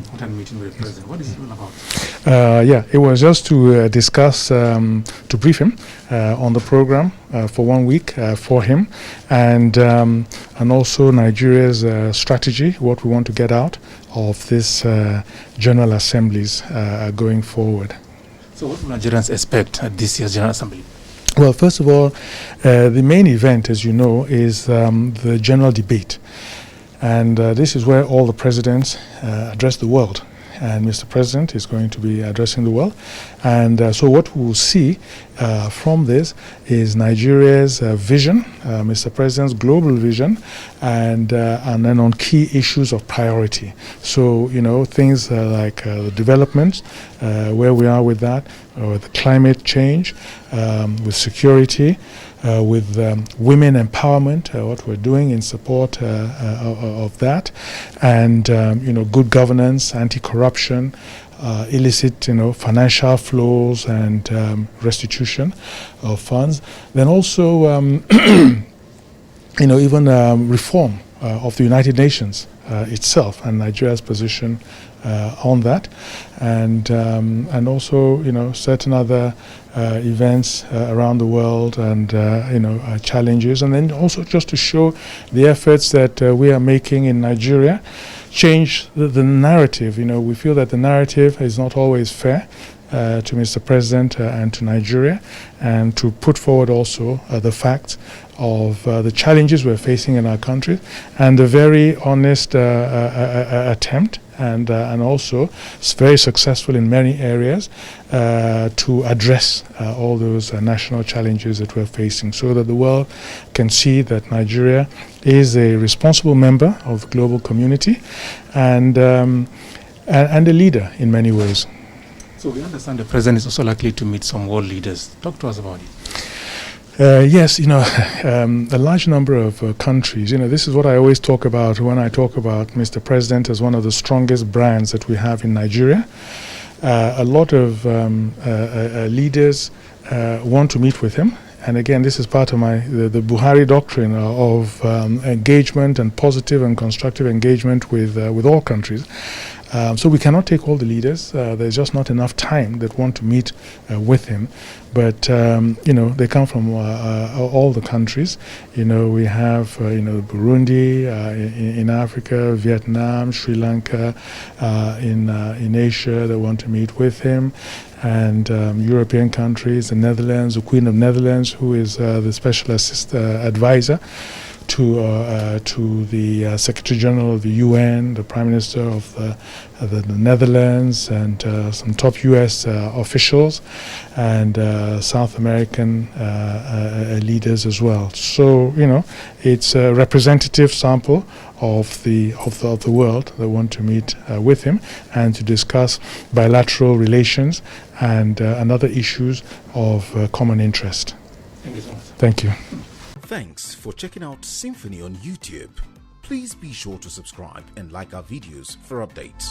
important meeting with the president. What is it all about? It was just to discuss, to brief him on the program for 1 week for him, and also Nigeria's strategy, what we want to get out of this General Assemblies going forward. So what do Nigerians expect at this year's General Assembly? Well, first of all, the main event, as you know, is the general debate. And this is where all the presidents address the world. And Mr. President is going to be addressing the world. And so what we will see from this is Nigeria's vision, Mr. President's global vision, and then on key issues of priority. So, things like development, where we are with that, with climate change, with security, with women empowerment, what we're doing in support of that, and good governance, anti-corruption, illicit financial flows, and restitution of funds. Then also even reform of the United Nations itself, and Nigeria's position on that, and also certain other events around the world, and challenges, and then also just to show the efforts that we are making in Nigeria, change the narrative. We feel that the narrative is not always fair to Mr. President and to Nigeria, and to put forward also the facts of the challenges we're facing in our country, and the very honest attempt, and also very successful in many areas to address all those national challenges that we're facing, so that the world can see that Nigeria is a responsible member of the global community, and a leader in many ways. So we understand the president is also likely to meet some world leaders. Talk to us about it. Yes, a large number of countries. This is what I always talk about when I talk about Mr. President as one of the strongest brands that we have in Nigeria. A lot of leaders want to meet with him. And again, this is part of the Buhari doctrine of engagement and positive and constructive engagement with all countries. So we cannot take all the leaders. There's just not enough time that want to meet with him. But they come from all the countries. We have Burundi in Africa, Vietnam, Sri Lanka in Asia that want to meet with him, and European countries, the Netherlands, the Queen of Netherlands, who is the special advisor to the Secretary General of the UN, the Prime Minister of the Netherlands, and some top US officials, and South American leaders as well. So it's a representative sample of the world that want to meet with him and to discuss bilateral relations and other issues of common interest. Thank you so much. Thank you. Thanks for checking out SYMFONI on YouTube. Please be sure to subscribe and like our videos for updates.